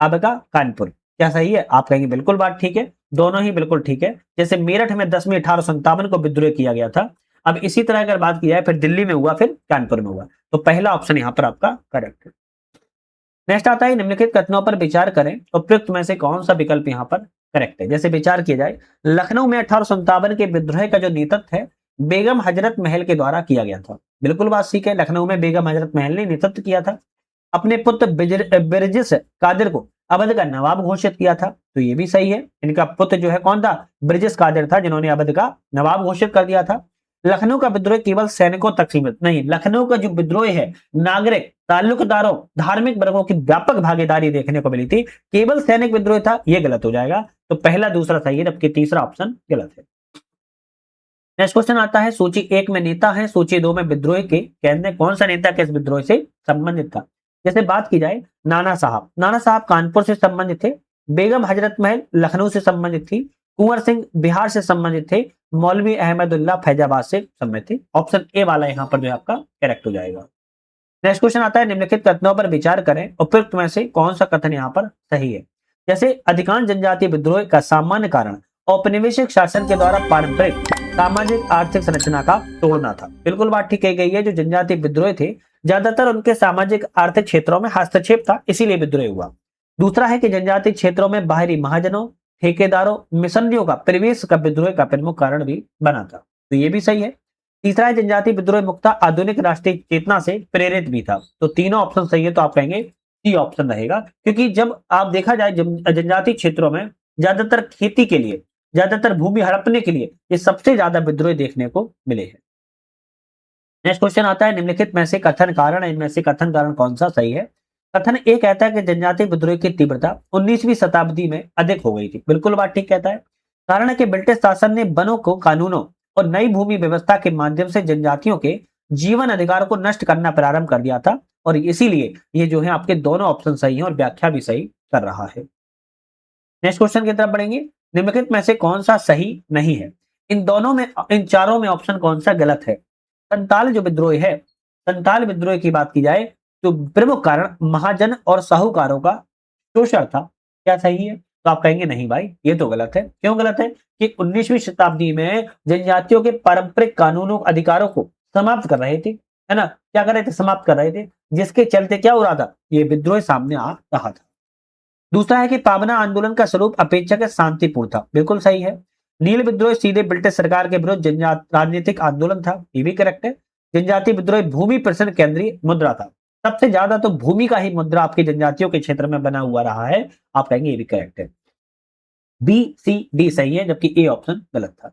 अब का कानपुर, क्या सही है? आप कहेंगे बिल्कुल बात ठीक है, दोनों ही बिल्कुल ठीक है। जैसे मेरठ में 10 में 1857 को विद्रोह किया गया था। अब इसी तरह अगर बात की जाए फिर दिल्ली में हुआ, फिर कानपुर में हुआ। तो पहला ऑप्शन यहां पर आपका करेक्ट है। नेक्स्ट आता है, निम्नलिखित कथनों पर विचार करें, उपयुक्त में से कौन सा विकल्प यहां पर करेक्ट है? जैसे विचार किया जाए लखनऊ में 1857 के विद्रोह का जो नेतृत्व है बेगम हजरत महल के द्वारा किया गया था। बिल्कुल बात ठीक है, लखनऊ में बेगम हजरत महल ने नेतृत्व किया था। अपने पुत्र बिरजिस कादिर को अवध का नवाब घोषित किया था। तो ये भी सही है। इनका पुत्र जो है कौन था? ब्रिजेश कादिर था, जिन्होंने अवध का नवाब घोषित कर दिया था। लखनऊ का विद्रोह केवल सैनिकों तक सीमित नहीं, लखनऊ का जो विद्रोह है नागरिक, ताल्लुकदारों, धार्मिक वर्गों की व्यापक भागीदारी देखने को मिली थी। केवल सैनिक विद्रोह था, यह गलत हो जाएगा। तो पहला दूसरा सही है, जबकि तीसरा ऑप्शन गलत है। नेक्स्ट क्वेश्चन आता है, सूची 1 में नेता है, सूची 2 में विद्रोह के केंद्र, कौन सा नेता किस विद्रोह से संबंधित था? जैसे बात की जाए नाना साहब कानपुर से संबंधित थे। बेगम हजरत महल लखनऊ से संबंधित थी। कुंवर सिंह बिहार से संबंधित थे। मौलवी अहमदुल्लाह फैजाबाद से संबंधित थे। ऑप्शन ए वाला यहाँ पर जो आपका करेक्ट हो जाएगा। नेक्स्ट क्वेश्चन आता है, निम्नलिखित कथनों पर विचार करें, उपयुक्त में से कौन सा कथन यहाँ पर सही है? जैसे अधिकांश जनजातीय विद्रोह का सामान्य कारण औपनिवेशिक शासन के द्वारा पारंपरिक सामाजिक आर्थिक संरचना का तोड़ना था। बिल्कुल बात ठीक कही गई है। जो जनजातीय विद्रोह थे ज्यादातर उनके सामाजिक आर्थिक क्षेत्रों में हस्तक्षेप था, इसीलिए विद्रोह हुआ। दूसरा है कि जनजातीय क्षेत्रों में बाहरी महाजनों, ठेकेदारों, मिशनरियों का प्रवेश का विद्रोह का प्रमुख कारण भी बना था। तो ये भी सही है। तीसरा है जनजातीय विद्रोह मुक्ता आधुनिक राष्ट्रीय चेतना से प्रेरित भी था। तो तीनों ऑप्शन सही है। तो आप कहेंगे सी ऑप्शन रहेगा, क्योंकि जब आप देखा जाए जनजातीय क्षेत्रों में ज्यादातर खेती के लिए, ज्यादातर भूमि हड़पने के लिए ये सबसे ज्यादा विद्रोह देखने को मिले हैं। नेक्स्ट क्वेश्चन आता है, निम्नलिखित में से कथन कारण, इनमें से कथन कारण कौन सा सही है? कथन ए कहता है कि जनजातीय विद्रोह की तीव्रता 19वीं शताब्दी में अधिक हो गई थी। बिल्कुल बात ठीक कहता है। कारण है कि ब्रिटिश शासन ने वनों को कानूनों और नई भूमि व्यवस्था के माध्यम से जनजातियों के जीवन अधिकार को नष्ट करना प्रारंभ कर दिया था। और इसीलिए ये जो है आपके दोनों ऑप्शन सही हैं और व्याख्या भी सही कर रहा है। नेक्स्ट क्वेश्चन की तरफ बढ़ेंगे। निम्नलिखित में से कौन सा सही नहीं है? इन चारों में ऑप्शन कौन सा गलत है? संताल जो विद्रोह है, संताल विद्रोह की बात की जाए तो प्रमुख कारण महाजन और साहूकारों का शोषण था। क्या सही है? तो आप कहेंगे नहीं भाई, ये तो गलत है। क्यों गलत है? कि 19वीं शताब्दी में जनजातियों के पारंपरिक कानूनों अधिकारों को समाप्त कर रहे थे, है ना? क्या कर रहे थे? समाप्त कर रहे थे, जिसके चलते क्या हो रहा था? ये विद्रोह सामने आ रहा था। दूसरा है कि पाबना आंदोलन का स्वरूप अपेक्षाकृत शांतिपूर्ण था। बिल्कुल सही है। नील विद्रोह सीधे ब्रिटिश सरकार के विरुद्ध राजनीतिक आंदोलन था। ये भी करेक्ट है। जनजातीय विद्रोह भूमि प्रश्न केंद्रीय मुद्रा था। सबसे ज्यादा तो भूमि का ही मुद्रा आपकी जनजातियों के क्षेत्र में बना हुआ रहा है। आप कहेंगे ये भी करेक्ट है। बी सी डी सही है, जबकि ए ऑप्शन गलत था।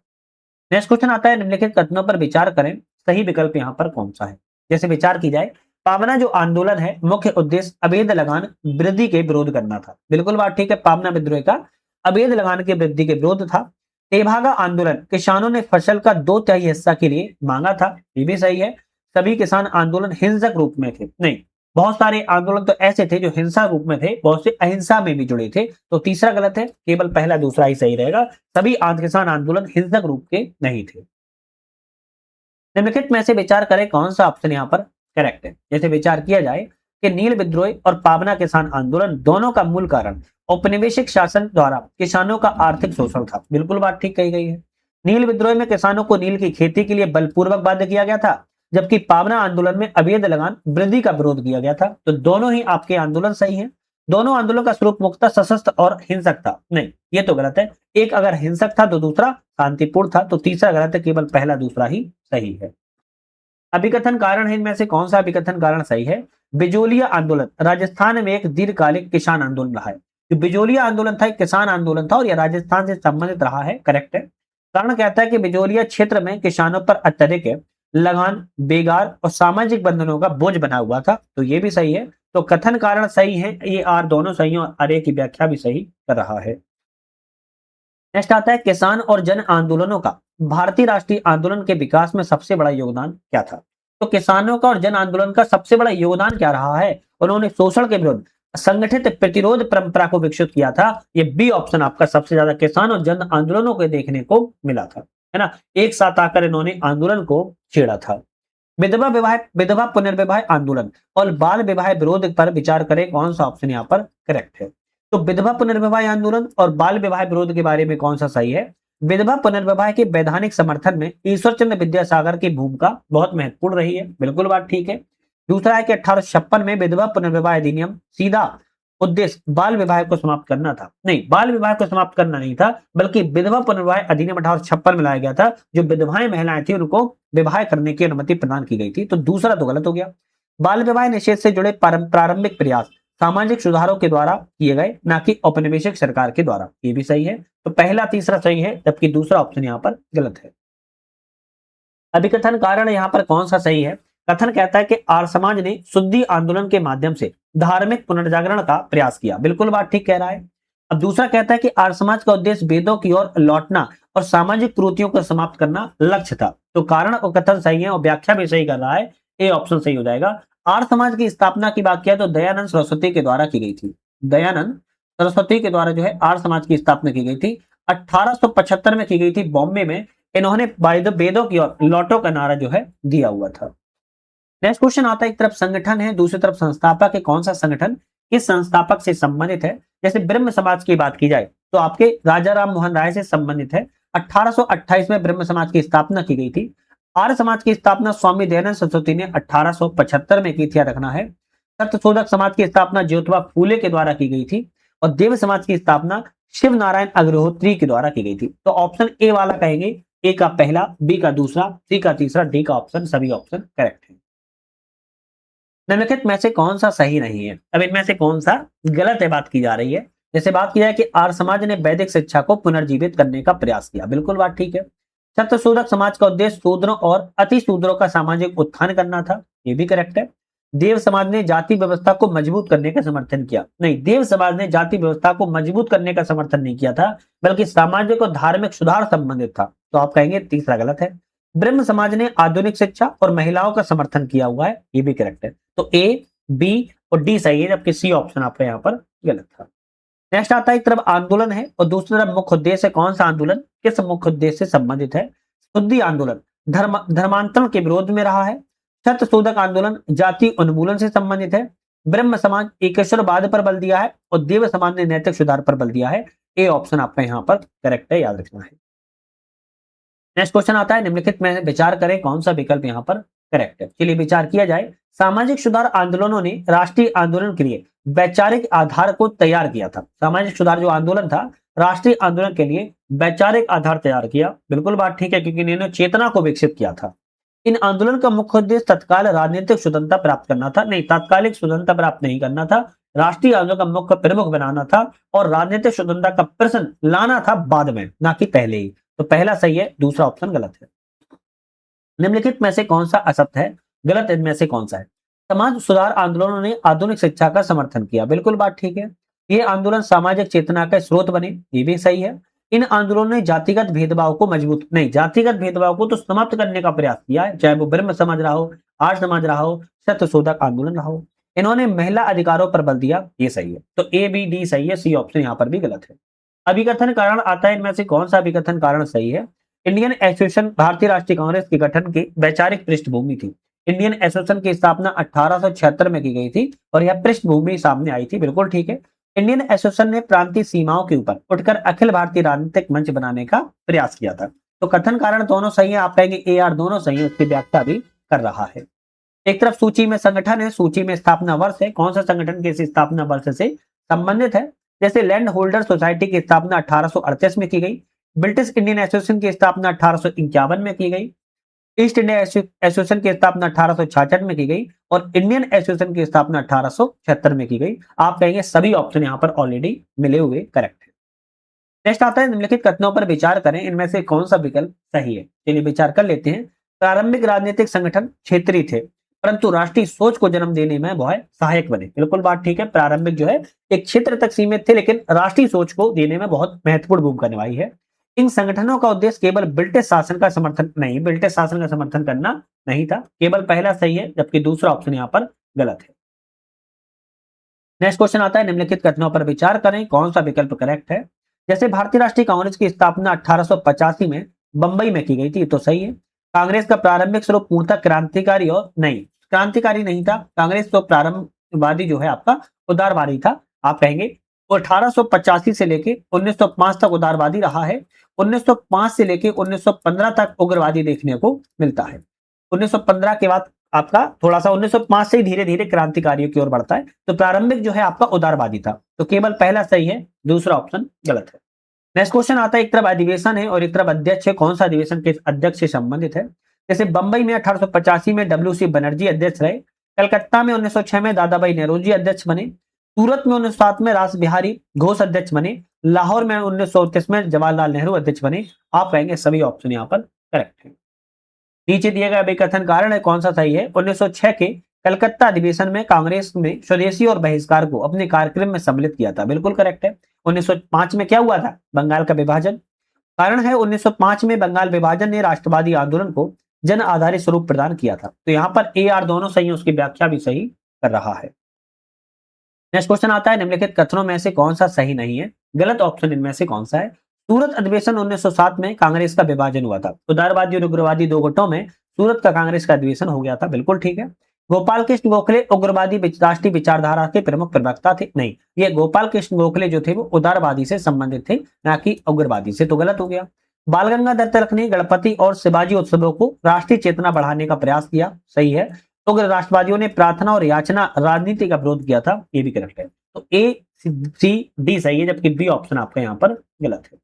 नेक्स्ट क्वेश्चन आता है, निम्नलिखित कथनों पर विचार करें, सही विकल्प यहाँ पर कौन सा है? जैसे विचार की जाए, पावना जो आंदोलन है मुख्य उद्देश्य अवैध लगान वृद्धि के विरोध करना था। बिल्कुल बात ठीक है। पावना विद्रोह का अवैध लगान के वृद्धि के विरोध था। तेभागा आंदोलन किसानों ने फसल का 2/3 हिस्सा के लिए मांगा था। ये भी सही है। सभी किसान आंदोलन हिंसक रूप में थे, नहीं, बहुत सारे आंदोलन तो ऐसे थे जो हिंसा रूप में थे, बहुत से अहिंसा में भी जुड़े थे। तो तीसरा गलत है, केवल पहला दूसरा ही सही रहेगा। सभी किसान आंदोलन हिंसक रूप के नहीं थे। निम्नलिखित में से विचार करें कौन सा ऑप्शन यहाँ पर करेक्ट है? जैसे विचार किया जाए कि नील विद्रोह और पावना किसान आंदोलन दोनों का मूल कारण औपनिवेशिक शासन द्वारा किसानों का आर्थिक शोषण था। बिल्कुल बात ठीक कही गई है। नील विद्रोह में किसानों को नील की खेती के लिए बलपूर्वक बाध्य किया गया था, जबकि पावना आंदोलन में अवैध लगान वृद्धि का विरोध किया गया था। तो दोनों ही आपके आंदोलन सही है। दोनों आंदोलन का स्वरूप मुख्यतः सशस्त्र और हिंसक था। नहीं, ये तो गलत है। एक अगर हिंसक था तो दूसरा शांतिपूर्ण था। तो तीसरा गलत है, केवल पहला दूसरा ही सही है। अभिकथन कारण है, इनमें से कौन सा अभिकथन कारण सही है? बिजोलिया आंदोलन राजस्थान में एक दीर्घकालिक किसान आंदोलन रहा है। जो बिजोलिया आंदोलन था एक किसान आंदोलन था और यह राजस्थान से संबंधित रहा है। करेक्ट है। कारण कहता है कि बिजोलिया क्षेत्र में किसानों पर अत्यधिक लगान, बेगार और सामाजिक बंधनों का बोझ बना हुआ था। तो ये भी सही है। तो कथन कारण सही है, ये आर दोनों सही है और आर की व्याख्या भी सही कर रहा है। नेक्स्ट आता है, किसान और जन आंदोलनों का भारतीय राष्ट्रीय आंदोलन के विकास में सबसे बड़ा योगदान क्या था? तो किसानों का और जन आंदोलन का सबसे बड़ा योगदान क्या रहा है? उन्होंने शोषण के विरुद्ध संगठित प्रतिरोध परंपरा को विकसित किया था। ये बी ऑप्शन आपका सबसे ज्यादा किसान और जन आंदोलनों को देखने को मिला था, है ना? एक साथ आकर इन्होंने आंदोलन को छेड़ा था। विधवा पुनर्विवाह आंदोलन और बाल विवाह विरोध पर विचार करें, कौन सा ऑप्शन यहाँ पर करेक्ट है? तो विधवा पुनर्विवाह आंदोलन और बाल विवाह विरोध के बारे में कौन सा सही है? विधवा पुनर्विवाह के वैधानिक समर्थन में ईश्वर चंद्र विद्यासागर की भूमिका बहुत महत्वपूर्ण रही है। बिल्कुल बात ठीक है। दूसरा है कि 1856 में विधवा पुनर्विवाह अधिनियम सीधा उद्देश्य बाल विवाह को समाप्त करना था। नहीं, बाल विवाह को समाप्त करना नहीं था, बल्कि विधवा पुनर्विवाह अधिनियम 1856 में लाया गया था। जो विधवाएं महिलाएं थी उनको विवाह करने की अनुमति प्रदान की गई थी। तो दूसरा तो गलत हो गया। बाल विवाह निषेध से जुड़े प्रारंभिक प्रयास सामाजिक सुधारों के द्वारा किए गए, ना कि औपनिवेशिक सरकार के द्वारा। ये भी सही है। तो पहला तीसरा सही है, जबकि दूसरा ऑप्शन यहाँ पर गलत है। अभिकथन कारण यहाँ पर कौन सा सही है? कथन कहता है कि आर्य समाज ने शुद्धि आंदोलन के माध्यम से धार्मिक पुनर्जागरण का प्रयास किया। बिल्कुल बात ठीक कह रहा है। अब दूसरा कहता है कि आर्य समाज का उद्देश्य वेदों की ओर लौटना और सामाजिक कुरीतियों को समाप्त करना लक्ष्य था। तो कारण और कथन सही है और व्याख्या भी सही कर रहा है। ए ऑप्शन सही हो जाएगा। आर्य समाज की स्थापना की बात किया तो दयानंद सरस्वती के द्वारा की गई थी। दयानंद सरस्वती के द्वारा जो है आर्य समाज की स्थापना की गई थी। 1875 में की गई थी बॉम्बे में। इन्होंने वेदों की ओर लौटो का नारा जो है दिया हुआ था। नेक्स्ट क्वेश्चन आता है, एक तरफ संगठन है, दूसरी तरफ संस्थापक है। कौन सा संगठन किस संस्थापक से संबंधित है? जैसे ब्रह्म समाज की बात की जाए तो आपके राजा राम मोहन राय से संबंधित है। 1828 में ब्रह्म समाज की स्थापना की गई थी। आर्य समाज की स्थापना स्वामी दयानंद सरस्वती ने 1875 में की थी, रखना है। सत्यशोधक समाज की स्थापना ज्योतिबा फूले के द्वारा की गई थी और देव समाज की स्थापना शिव नारायण अग्निहोत्री के द्वारा की गई थी। तो ऑप्शन ए वाला कहेंगे, ए का पहला, बी का दूसरा, सी का तीसरा, डी का ऑप्शन, सभी ऑप्शन करेक्ट है। निम्नलिखित में से कौन सा सही नहीं है? अब इनमें से कौन सा गलत है बात की जा रही है। जैसे बात की जाए कि आर्य समाज ने वैदिक शिक्षा को पुनर्जीवित करने का प्रयास किया। बिल्कुल बात ठीक है। सत्यशोधक समाज का उद्देश्य शूद्रों और अति शूद्रों का सामाजिक उत्थान करना था। ये भी करेक्ट है। देव समाज ने जाति व्यवस्था को मजबूत करने का समर्थन किया। नहीं, देव समाज ने जाति व्यवस्था को मजबूत करने का समर्थन नहीं किया था, बल्कि सामाजिक और धार्मिक सुधार संबंधित था। तो आप कहेंगे तीसरा गलत है। ब्रह्म समाज ने आधुनिक शिक्षा और महिलाओं का समर्थन किया हुआ है, ये भी करेक्ट है। तो ए, बी और डी सही है, जबकि सी ऑप्शन आपका यहाँ पर गलत था। नेक्स्ट आता है, एक तरफ आंदोलन है और दूसरी तरफ मुख्य उद्देश्य है। कौन सा आंदोलन किस मुख्य उद्देश्य से संबंधित है? शुद्धि आंदोलन धर्मांतरण के विरोध में रहा है। सत्यशोधक आंदोलन जाति उन्मूलन से संबंधित है। ब्रह्म समाज एकेश्वरवाद पर बल दिया है और देव समाज ने नैतिक सुधार पर बल दिया है। ए ऑप्शन आपका यहाँ पर करेक्ट है, याद रखना है। नेक्स्ट क्वेश्चन आता है, निम्नलिखित में विचार करें कौन सा विकल्प यहाँ पर करेक्ट है। चलिए विचार किया जाए। सामाजिक सुधार आंदोलनों ने राष्ट्रीय आंदोलन के लिए वैचारिक आधार को तैयार किया था। सामाजिक सुधार जो आंदोलन था, राष्ट्रीय आंदोलन के लिए वैचारिक आधार तैयार किया। बिल्कुल बात ठीक है, क्योंकि इन्होंने चेतना को विकसित किया था। इन आंदोलन का मुख्य उद्देश्य तत्काल राजनीतिक स्वतंत्रता प्राप्त करना था। नहीं, तात्कालिक स्वतंत्रता प्राप्त नहीं करना था, राष्ट्रीय आंदोलन का मुख्य प्रमुख बनाना था और राजनीतिक स्वतंत्रता का प्रश्न लाना था बाद में, ना कि पहले ही। तो पहला सही है, दूसरा ऑप्शन गलत है। निम्नलिखित में से कौन सा असत्य है? गलत इनमें से कौन सा है? समाज सुधार आंदोलनों ने आधुनिक शिक्षा का समर्थन किया। बिल्कुल बात ठीक है। ये आंदोलन सामाजिक चेतना का स्रोत बने, ये भी सही है। इन आंदोलनों ने जातिगत भेदभाव को मजबूत नहीं, जातिगत भेदभाव को तो समाप्त करने का प्रयास किया है, चाहे वो ब्रह्म समाज रहा हो, आर्य समाज रहा हो, सत्यशोधक आंदोलन रहा हो। इन्होंने महिला अधिकारों पर बल दिया, ये सही है। तो ए, बी, डी सही है, सी ऑप्शन यहाँ पर भी गलत है। अभिकथन कारण आता है, इनमें से कौन सा अभिकथन कारण सही है? इंडियन एसोसिएशन भारतीय राष्ट्रीय कांग्रेस के गठन की वैचारिक पृष्ठभूमि थी। इंडियन एसोसिएशन की स्थापना 1876 में की गई थी और यह पृष्ठभूमि सामने आई थी। बिल्कुल ठीक है। इंडियन एसोसिएशन ने प्रांतीय सीमाओं के ऊपर उठकर अखिल भारतीय राजनीतिक मंच बनाने का प्रयास किया था। तो कथन कारण दोनों सही है, आप कहेंगे ए आर दोनों सही है, उसकी व्याख्या भी कर रहा है। एक तरफ सूची में संगठन है, सूची में स्थापना वर्ष है। कौन सा संगठन किस स्थापना वर्ष से संबंधित है? जैसे लैंड होल्डर सोसाइटी की स्थापना 1838 में की गई, ब्रिटिश इंडियन एसोसिएशन की स्थापना 1851 में की गई, ईस्ट इंडिया एसोसिएशन की स्थापना 1866 में की गई और इंडियन एसोसिएशन की स्थापना 1876 में की गई। आप कहेंगे सभी ऑप्शन यहाँ पर ऑलरेडी मिले हुए करेक्ट है। नेक्स्ट आता है, निम्नलिखित कथनों पर विचार करें, इनमें से कौन सा विकल्प सही है? चलिए विचार कर लेते हैं। प्रारंभिक राजनीतिक संगठन क्षेत्रीय थे, परंतु राष्ट्रीय सोच को जन्म देने में वह सहायक बने। बिल्कुल बात ठीक है। प्रारंभिक जो है एक क्षेत्र तक सीमित थे, लेकिन राष्ट्रीय सोच को देने में बहुत महत्वपूर्ण भूमिका निभाई है। इन संगठनों का उद्देश्य केवल ब्रिटिश शासन का समर्थन नहीं, ब्रिटिश शासन का समर्थन करना नहीं था। केवल पहला सही है, जबकि दूसरा ऑप्शन यहाँ पर गलत है। नेक्स्ट क्वेश्चन आता है, निम्नलिखित कथनों पर विचार करें, कौन सा विकल्प करेक्ट है? जैसे भारतीय राष्ट्रीय कांग्रेस की स्थापना 1885 में बंबई में की गई थी, तो सही है। कांग्रेस का प्रारंभिक स्वरूप पूर्णतः क्रांतिकारी और नहीं, क्रांतिकारी नहीं था। कांग्रेस तो प्रारंभवादी जो है आपका उदारवादी था। आप कहेंगे 1885 से लेके 1905 तक उदारवादी रहा है। 1905 से लेके 1915 तक उग्रवादी देखने को मिलता है। 1915 के बाद आपका थोड़ा सा 1905 से ही धीरे धीरे क्रांतिकारियों की ओर बढ़ता है। तो प्रारंभिक जो है आपका उदारवादी था। तो केवल पहला सही है, दूसरा ऑप्शन गलत है। नेक्स्ट क्वेश्चन आता है, एक तरफ अधिवेशन है और एक तरफ अध्यक्ष है। कौन सा अधिवेशन के अध्यक्ष से संबंधित है? जैसे बंबई में 1885 में डब्ल्यू.सी. बनर्जी अध्यक्ष रहे, कलकत्ता में 1906 में दादा भाई नेहरूजी अध्यक्ष बने, सूरत में 1907 में रास बिहारी घोष अध्यक्ष बने, लाहौर में 1938 में जवाहरलाल नेहरू अध्यक्ष बने। आप कहेंगे सभी ऑप्शन यहाँ पर करेक्ट है। नीचे दिए गए अभिकथन कारण है, कौन सा सही है? 1906 के कलकत्ता अधिवेशन में कांग्रेस ने स्वदेशी और बहिष्कार को अपने कार्यक्रम में सम्मिलित किया था। बिल्कुल करेक्ट है। 1905 में क्या हुआ था? बंगाल का विभाजन। कारण है 1905 में बंगाल विभाजन ने राष्ट्रवादी आंदोलन को जन आधारित स्वरूप प्रदान किया था। तो यहाँ पर ए आर दोनों सही है, उसकी व्याख्या भी सही कर रहा है। नेक्स्ट क्वेश्चन आता है, निम्नलिखित कथनों में से कौन सा सही नहीं है? गलत ऑप्शन इनमें से कौन सा है? सूरत अधिवेशन 1907 में कांग्रेस का विभाजन हुआ था। उदारवादी और उग्रवादी दो गुटों में सूरत का कांग्रेस का अधिवेशन हो गया था। बिल्कुल ठीक है। गोपाल कृष्ण गोखले उग्रवादी राष्ट्रीय विचारधारा के प्रमुख प्रवक्ता थे। नहीं, ये गोपाल कृष्ण गोखले जो थे वो उदारवादी से संबंधित थे, ना कि उग्रवादी से। तो गलत हो गया। बाल गंगाधर तिलक ने गणपति और शिवाजी उत्सवों को राष्ट्रीय चेतना बढ़ाने का प्रयास किया। सही है। उग्र राष्ट्रवादियों ने प्रार्थना और याचना राजनीति का विरोध किया था। ये भी करेक्ट है। तो ए, सी, डी सही है, जबकि बी ऑप्शन आपका यहाँ पर गलत है।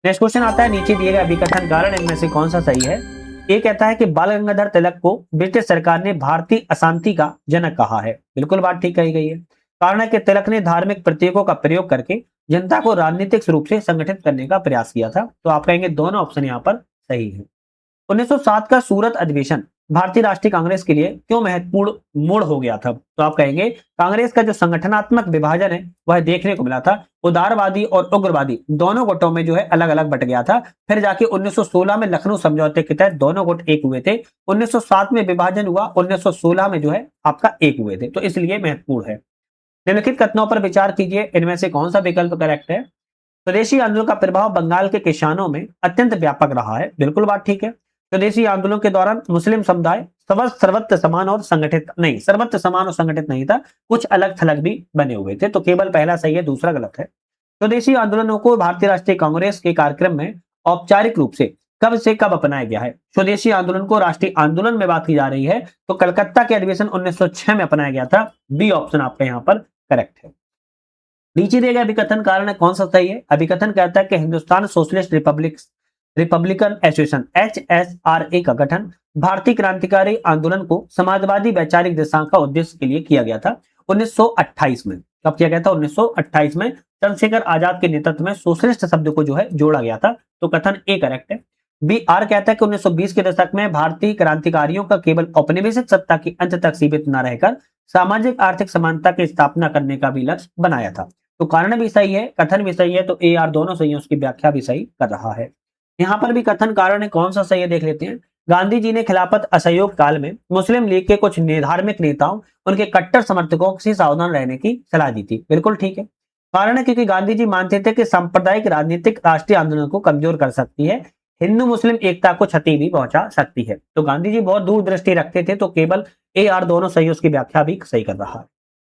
नेक्स्ट क्वेश्चन आता है, नीचे दिए गए अभिकथन कारण इनमें से कौन सा सही है? ये कहता है कि बाल गंगाधर तिलक को ब्रिटिश सरकार ने भारतीय अशांति का जनक कहा है। बिल्कुल बात ठीक कही गई है। कारण है कि तिलक ने धार्मिक प्रतीकों का प्रयोग करके जनता को राजनीतिक रूप से संगठित करने का प्रयास किया था। तो आप कहेंगे दोनों ऑप्शन यहाँ पर सही है। 1907 का सूरत अधिवेशन भारतीय राष्ट्रीय कांग्रेस के लिए क्यों महत्वपूर्ण मोड़ हो गया था? तो आप कहेंगे कांग्रेस का जो संगठनात्मक विभाजन है वह देखने को मिला था। उदारवादी और उग्रवादी दोनों गुटों में जो है अलग अलग बट गया था। फिर जाके 1916 में लखनऊ समझौते के तहत दोनों गुट एक हुए थे। 1907 में विभाजन हुआ, 1916 में जो है आपका एक हुए थे, तो इसलिए महत्वपूर्ण है। निम्नलिखित कथनों पर विचार कीजिए, इनमें से कौन सा विकल्प करेक्ट है? स्वदेशी आंदोलन का प्रभाव बंगाल के किसानों में अत्यंत व्यापक रहा है, बिल्कुल बात ठीक है। स्वदेशी आंदोलन के दौरान मुस्लिम समुदाय सर्वत्र समान और संगठित नहीं, सर्वत्र समान और संगठित नहीं था, कुछ अलग थलग भी बने हुए थे, तो केवल पहला सही है, दूसरा गलत है। स्वदेशी आंदोलनों को भारतीय राष्ट्रीय कांग्रेस के कार्यक्रम में औपचारिक रूप से कब अपनाया गया है? स्वदेशी आंदोलन को राष्ट्रीय आंदोलन में बात की जा रही है तो कलकत्ता के अधिवेशन 1906 में अपनाया गया था। बी ऑप्शन आपका यहाँ पर करेक्ट है। नीचे दिए गए अभिकथन कारण कौन सा सही है? अभिकथन कहता है कि Hindustan socialist Republican association HSRA का गठन भारतीय क्रांतिकारी आंदोलन को समाजवादी वैचारिक दिशा का उद्देश्य के लिए किया गया था 1928 में। कब किया गया था? 1928 में चंद्रशेखर आजाद के नेतृत्व में सोशलिस्ट शब्द को जो है जोड़ा गया था, तो कथन ए करेक्ट है। बी आर कहता है कि 1920 के दशक में भारतीय क्रांतिकारियों का केवल औपनिवेशिक सत्ता के अंत तक सीमित न रहकर सामाजिक आर्थिक समानता की स्थापना करने का भी लक्ष्य बनाया था। तो कारण भी सही है, कथन भी सही है, तो ए आर दोनों सही है, उसकी व्याख्या भी सही कर रहा है। यहाँ पर भी कथन कारण है, कौन सा सही है देख लेते हैं। गांधी जी ने खिलाफत असहयोग काल में मुस्लिम लीग के कुछ धार्मिक नेताओं, उनके कट्टर समर्थकों से सावधान रहने की सलाह दी थी, बिल्कुल ठीक है। कारण है क्योंकि गांधी जी मानते थे कि सांप्रदायिक राजनीतिक राष्ट्रीय आंदोलन को कमजोर कर सकती है, हिंदू मुस्लिम एकता को क्षति भी पहुंचा सकती है। तो गांधी जी बहुत दूरदृष्टि रखते थे, तो केवल ए आर दोनों सही, उसकी व्याख्या भी सही कर रहा है।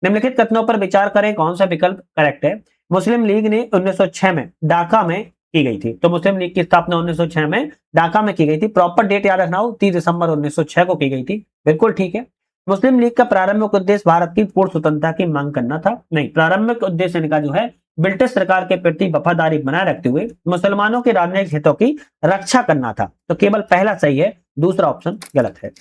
निम्नलिखित कथनों पर विचार करें, कौन सा विकल्प करेक्ट है? मुस्लिम लीग ने 1906 में ढाका में की गई थी, तो मुस्लिम लीग की स्थापना 1906 में ढाका में की गई थी। प्रॉपर डेट याद रखना हो, 30 दिसंबर 1906 को की गई थी, बिल्कुल ठीक है। मुस्लिम लीग का प्रारंभिक उद्देश्य भारत की पूर्ण स्वतंत्रता की मांग करना था, नहीं, प्रारंभिक उद्देश्य इनका जो है ब्रिटिश सरकार के प्रति वफादारी बनाए रखते हुए मुसलमानों के राजनीतिक हितों की रक्षा करना था, तो केवल पहला सही है, दूसरा ऑप्शन गलत है।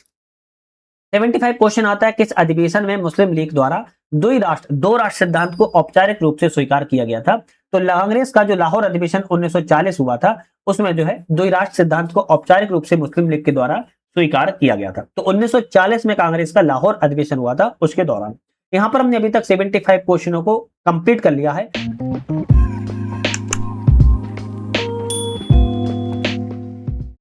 75 क्वेश्चन आता है, किस अधिवेशन में मुस्लिम लीग द्वारा दो राष्ट्र सिद्धांत को औपचारिक रूप से स्वीकार किया गया था? तो कांग्रेस का जो लाहौर अधिवेशन 1940 हुआ था, उसमें जो है दो राष्ट्र सिद्धांत को औपचारिक रूप से मुस्लिम लीग के द्वारा स्वीकार किया गया था। तो 1940 में कांग्रेस का लाहौर अधिवेशन हुआ था, उसके दौरान। यहां पर हमने अभी तक 75 क्वेश्चनों को कंप्लीट कर लिया है।